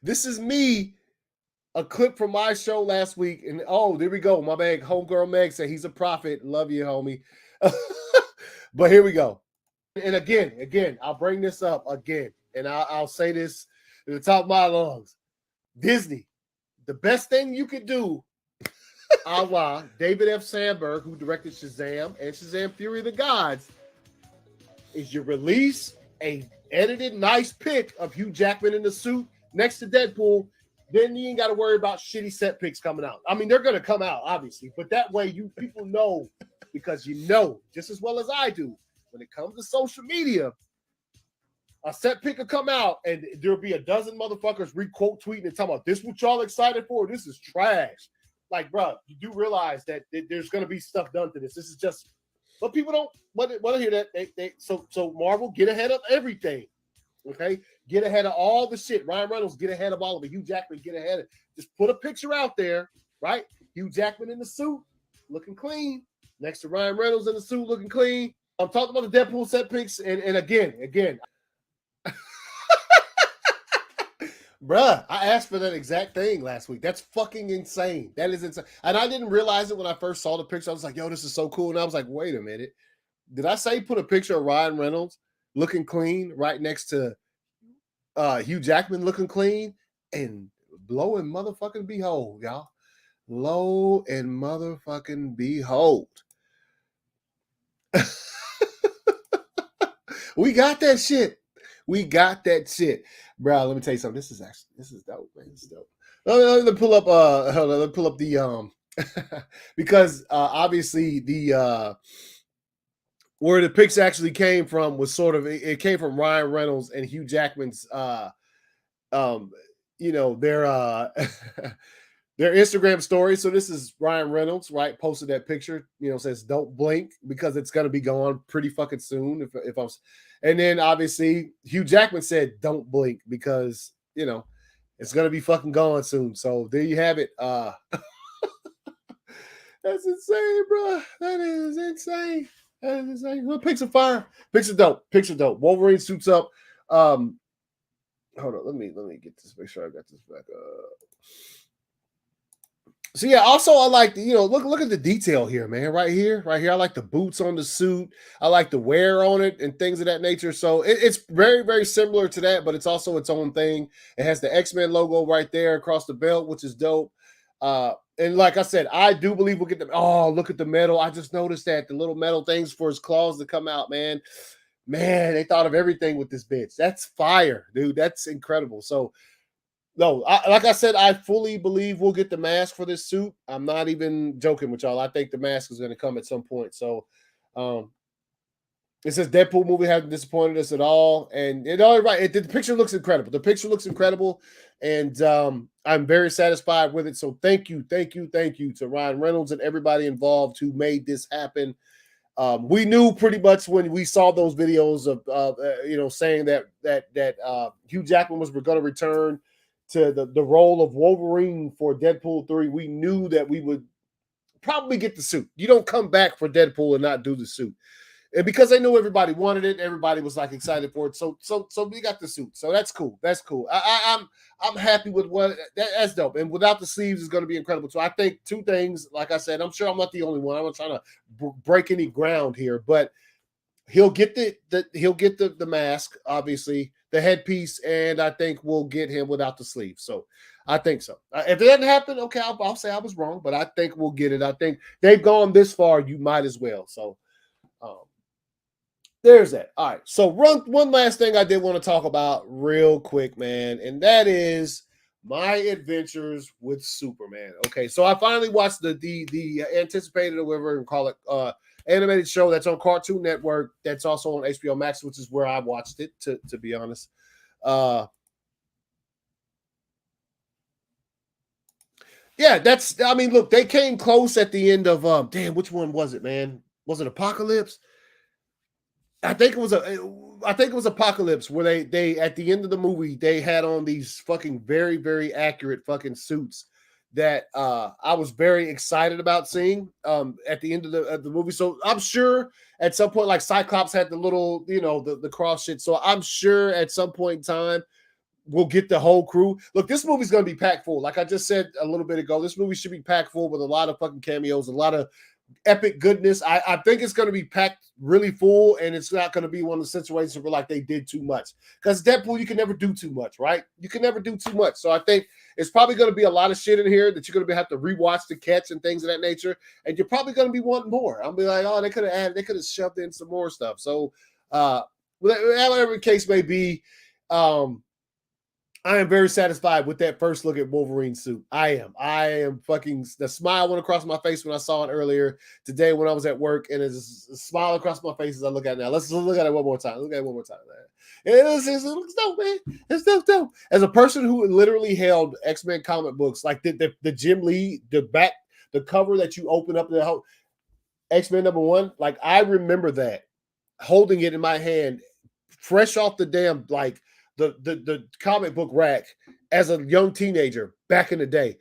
This is me, a clip from my show last week, and oh, there we go. My man, homegirl Meg said he's a prophet. Love you, homie. But here we go. And again, I'll bring this up again, and I'll say this at the top of my lungs. Disney, the best thing you could do, a la David F. Sandberg, who directed Shazam and Shazam Fury of the Gods, is you release a edited nice pic of Hugh Jackman in the suit next to Deadpool. Then you ain't got to worry about shitty set pics coming out. I mean, they're going to come out, obviously, but that way people know, because you know just as well as I do, when it comes to social media, a set pic will come out and there'll be a dozen motherfuckers re-quote tweeting and talking about this what y'all excited for? This is trash. Like, bro, you do realize that there's going to be stuff done to this. This is just, but people don't want to hear that. So Marvel, get ahead of everything. Okay, get ahead of all the shit. Ryan Reynolds, get ahead of all of it. Hugh Jackman, get ahead of. Just put a picture out there, right? Hugh Jackman in the suit, looking clean, next to Ryan Reynolds in the suit, looking clean. I'm talking about the Deadpool set pics, and again, bruh, I asked for that exact thing last week. That's fucking insane. That is insane, and I didn't realize it when I first saw the picture. I was like, "Yo, this is so cool," and I was like, "Wait a minute, did I say put a picture of Ryan Reynolds looking clean right next to Hugh Jackman looking clean?" And lo and motherfucking behold, y'all. Lo and motherfucking behold. We got that shit. We got that shit. Bro, let me tell you something. This is dope, man. This is dope. Let me pull up the because obviously the where the pics actually came from was sort of, it came from Ryan Reynolds and Hugh Jackman's their Instagram story. So this is Ryan Reynolds, right? Posted that picture, says don't blink because it's gonna be gone pretty fucking soon. If I'm, and then obviously Hugh Jackman said don't blink because it's gonna be fucking gone soon. So there you have it. That's insane, bro. That is insane. That is insane. Well, pics of fire. Pics are dope. Picture dope. Wolverine suits up. Hold on. Let me get this. Make sure I got this back up. So yeah, also I like the, look at the detail here, man. Right here. I like the boots on the suit. I like the wear on it and things of that nature. So it's very, very similar to that, but it's also its own thing. It has the X-Men logo right there across the belt, which is dope. And like I said, I do believe we'll get them. Oh, look at the metal. I just noticed that the little metal things for his claws to come out, man. Man, they thought of everything with this bitch. That's fire, dude. That's incredible. So no, like I said, I fully believe we'll get the mask for this suit. I'm not even joking with y'all. I think the mask is going to come at some point. So, it says Deadpool movie hasn't disappointed us at all, and right. The picture looks incredible. The picture looks incredible, and I'm very satisfied with it. So, thank you to Ryan Reynolds and everybody involved who made this happen. We knew pretty much when we saw those videos of saying that Hugh Jackman was going to return to the role of Wolverine for Deadpool 3, we knew that we would probably get the suit. You don't come back for Deadpool and not do the suit. And because I knew everybody wanted it, everybody was like excited for it. So we got the suit. So that's cool. That's cool. I'm happy with that's dope. And without the sleeves is going to be incredible. So I think two things, like I said, I'm sure I'm not the only one. I'm not trying to break any ground here, but he'll get the mask, obviously, the headpiece, and I think we'll get him without the sleeve. So I think so. If it doesn't happen, okay, I'll say I was wrong, but I think we'll get it. I think they've gone this far, you might as well. So there's that. All right. So one last thing I did want to talk about real quick, man, and that is my adventures with Superman. Okay, so I finally watched the anticipated or whatever and call it animated show that's on Cartoon Network. That's also on HBO Max, which is where I watched it. To be honest, yeah, that's. I mean, look, they came close at the end of damn. Which one was it, man? Was it Apocalypse? I think it was Apocalypse where they at the end of the movie they had on these fucking very very accurate fucking suits that I was very excited about seeing at the end of the movie. So I'm sure at some point like Cyclops had the little the cross shit. So I'm sure at some point in time we'll get the whole crew. Look, this movie's gonna be packed full. Like I just said a little bit ago, this movie should be packed full with a lot of fucking cameos, a lot of epic goodness. I think it's going to be packed really full, and it's not going to be one of the situations where like they did too much. Because Deadpool, you can never do too much, right? You can never do too much. So I think it's probably going to be a lot of shit in here that you're going to have to rewatch to catch and things of that nature. And you're probably going to be wanting more. I'll be like, oh, they could have shoved in some more stuff. So whatever the case may be, I am very satisfied with that first look at Wolverine suit. I am fucking, the smile went across my face when I saw it earlier today when I was at work, and it's a smile across my face as I look at it now. Let's look at it one more time. Look at it one more time, man. It looks dope, man. It's dope. As a person who literally held X-Men comic books, like the Jim Lee, the cover that you open up the whole X-Men #1, like I remember that, holding it in my hand, fresh off the damn like the comic book rack as a young teenager back in the day,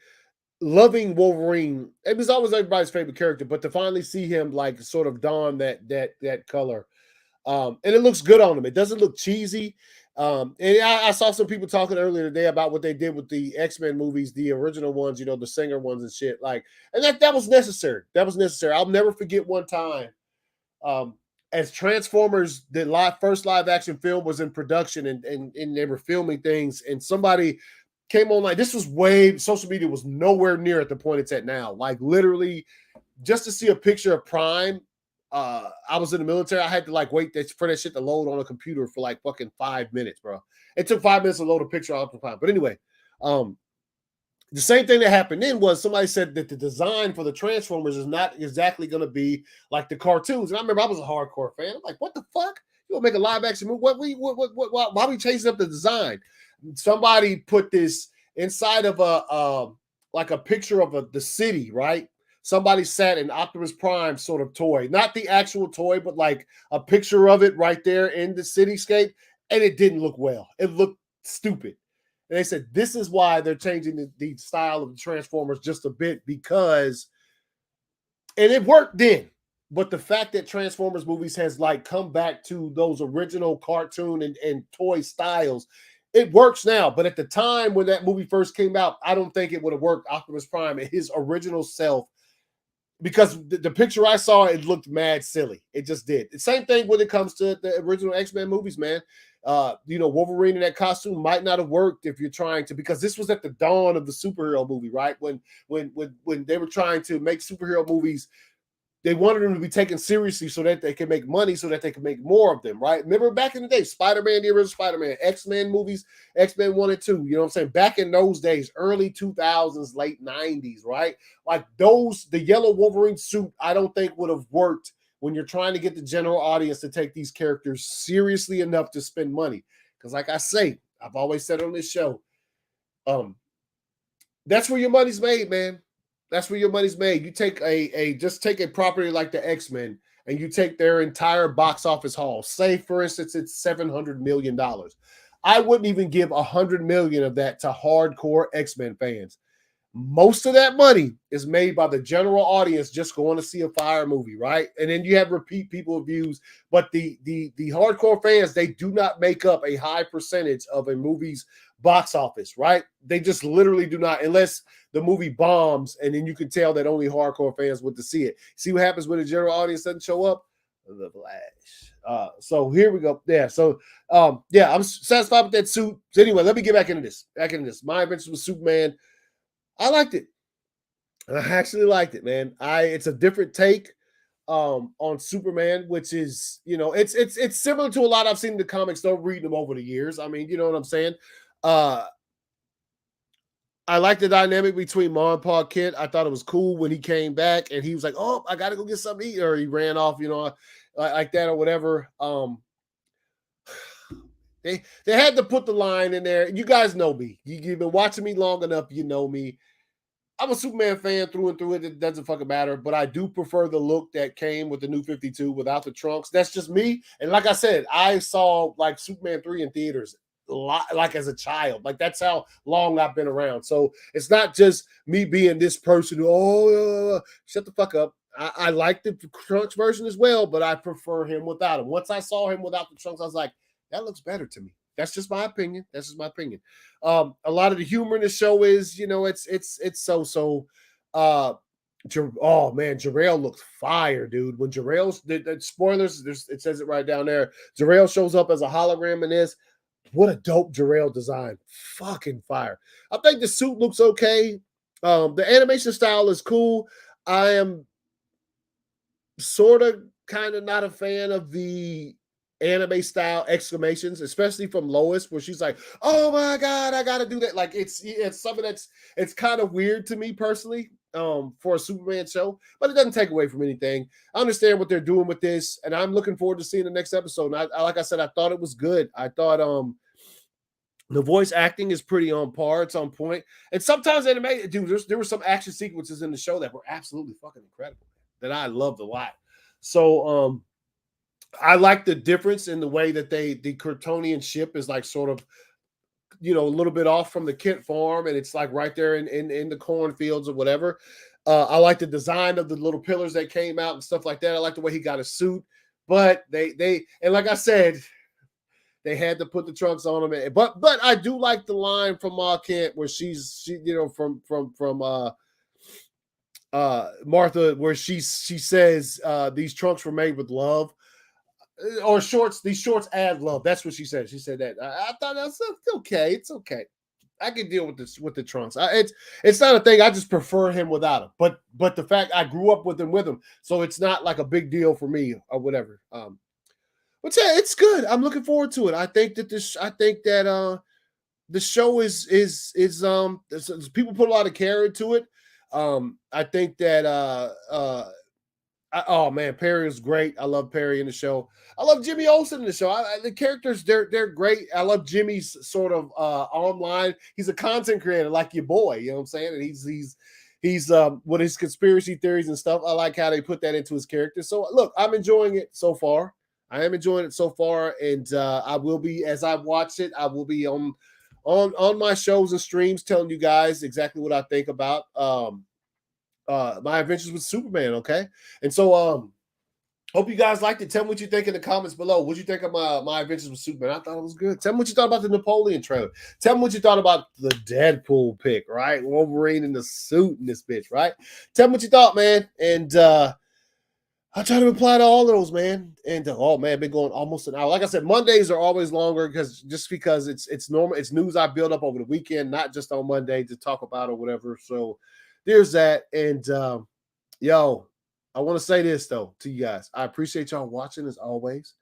loving Wolverine. It was always everybody's favorite character, but to finally see him like sort of don that color, and it looks good on him. It doesn't look cheesy. And I saw some people talking earlier today about what they did with the X-Men movies, the original ones, the Singer ones and shit. Like, and that was necessary. That was necessary. I'll never forget one time. As Transformers, the first live action film was in production and they were filming things, and somebody came on like, this was social media was nowhere near at the point it's at now. Like literally just to see a picture of Prime, I was in the military. I had to like wait for that shit to load on a computer for like fucking 5 minutes, bro. It took 5 minutes to load a picture off the Prime. But anyway, the same thing that happened then was somebody said that the design for the Transformers is not exactly going to be like the cartoons. And I remember I was a hardcore fan. I'm like, what the fuck? You gonna make a live action movie? Why are we chasing up the design? Somebody put this inside of a picture of the city, right? Somebody sat an Optimus Prime sort of toy, not the actual toy, but like a picture of it right there in the cityscape. And it didn't look well. It looked stupid. And they said, this is why they're changing the style of the Transformers just a bit, because, and it worked then, but the fact that Transformers movies has like come back to those original cartoon and toy styles, it works now. But at the time when that movie first came out, I don't think it would have worked Optimus Prime and his original self, because the picture I saw, it looked mad silly. It just did. The same thing when it comes to the original X-Men movies, man. Wolverine in that costume might not have worked if you're trying to, because this was at the dawn of the superhero movie, right? When they were trying to make superhero movies, they wanted them to be taken seriously so that they can make money, so that they can make more of them, right? Remember back in the day, Spider-Man, the original Spider-Man, X-Men movies, X-Men 1 and 2, you know what I'm saying? Back in those days, early 2000s, late 90s, right? Like the yellow Wolverine suit, I don't think would have worked when you're trying to get the general audience to take these characters seriously enough to spend money. Because like I say, I've always said on this show, that's where your money's made, man. That's where your money's made. You take just take a property like the X-Men and you take their entire box office haul. Say, for instance, it's $700 million. I wouldn't even give $100 million of that to hardcore X-Men fans. Most of that money is made by the general audience just going to see a fire movie, right? And then you have repeat people views, but the hardcore fans, they do not make up a high percentage of a movie's box office, right? They just literally do not, unless the movie bombs, and then you can tell that only hardcore fans went to see it. See what happens when the general audience doesn't show up? The flash. So here we go. Yeah. So I'm satisfied with that suit. So anyway, let me get back into this. My adventures with Superman. I liked it. I actually liked it, man. It's a different take on Superman, which is, you know, it's similar to a lot I've seen in the comics, though, reading them over the years. I mean, you know what I'm saying? I like the dynamic between Ma and Pa Kent. I thought it was cool when he came back and he was like, "Oh, I gotta go get something to eat," or he ran off, you know, like that or whatever. They had to put the line in there. You guys know me. You've been watching me long enough. You know me. I'm a Superman fan through and through. It doesn't fucking matter. But I do prefer the look that came with the new 52 without the trunks. That's just me. And like I said, I saw like Superman 3 in theaters a lot, like as a child. Like that's how long I've been around. So it's not just me being this person who, shut the fuck up. I like the trunks version as well, but I prefer him without him. Once I saw him without the trunks, I was like, that looks better to me. That's just my opinion. That's just my opinion. A lot of the humor in the show is, you know, it's so. Oh man, Jor-El looked fire, dude. When Jor-El's the spoilers, it says it right down there. Jor-El shows up as a hologram in this. What a dope Jor-El design. Fucking fire. I think the suit looks okay. The animation style is cool. I am sort of kind of not a fan of the anime style exclamations, especially from Lois, where she's like, "Oh my god, I gotta do that." Like it's something it's kind of weird to me personally, for a Superman show, but it doesn't take away from anything. I understand what they're doing with this, and I'm looking forward to seeing the next episode. And I like I said, I thought it was good. I thought the voice acting is pretty on par. It's on point. And sometimes anime, dude, there were some action sequences in the show that were absolutely fucking incredible that I loved a lot. So I like the difference in the way that the Kryptonian ship is like sort of, you know, a little bit off from the Kent farm, and it's like right there in the cornfields or whatever. I like the design of the little pillars that came out and stuff like that. I like the way he got a suit, but they and like I said, they had to put the trunks on him. But I do like the line from Ma Kent where she you know from Martha, where she says these trunks were made with love. Or these shorts add love. That's what she said. She said that. I thought that's okay. It's okay. I can deal with this with the trunks. It's not a thing. I just prefer him without him. But the fact I grew up with him, so it's not like a big deal for me or whatever. But yeah, it's good. I'm looking forward to it. I think that the show is people put a lot of care into it. I think that oh man, Perry is great. I love Perry in the show. I love Jimmy Olsen in the show. The characters, they're great. I love Jimmy's sort of online. He's a content creator like your boy. You know what I'm saying? And he's with his conspiracy theories and stuff. I like how they put that into his character. So look, I'm enjoying it so far. I am enjoying it so far, and I will be, as I watch it, I will be on my shows and streams telling you guys exactly what I think about my adventures with Superman. Okay, and so hope you guys liked it. Tell me what you think in the comments below. What you think of my adventures with Superman? I thought it was good. Tell me what you thought about the Napoleon trailer. Tell me what you thought about the Deadpool pick, right? Wolverine in the suit in this bitch, right? Tell me what you thought, man. And I'll try to reply to all of those, man. And oh man, been going almost an hour. Like I said, Mondays are always longer because it's normal. It's news I build up over the weekend, not just on Monday to talk about or whatever. So there's that. And yo, I want to say this though to you guys. I appreciate y'all watching as always.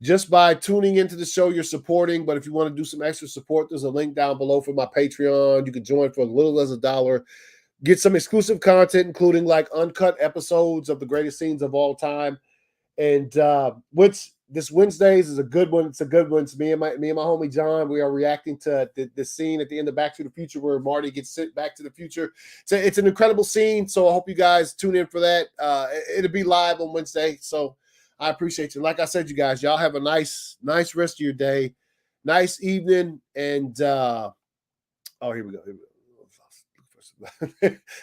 Just by tuning into the show, you're supporting. But if you want to do some extra support, there's a link down below for my Patreon. You can join for as little as $1. Get some exclusive content, including like uncut episodes of the greatest scenes of all time. And which this Wednesdays is a good one. It's a good one. It's me and my homie John. We are reacting to the scene at the end of Back to the Future where Marty gets sent back to the future. So it's an incredible scene. So I hope you guys tune in for that. It'll be live on Wednesday. So I appreciate you. Like I said, you guys, y'all have a nice rest of your day, nice evening, and here we go.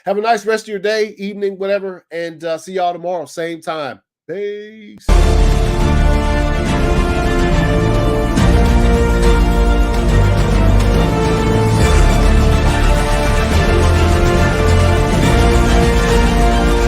Have a nice rest of your day, evening, whatever, and see y'all tomorrow, same time. Peace.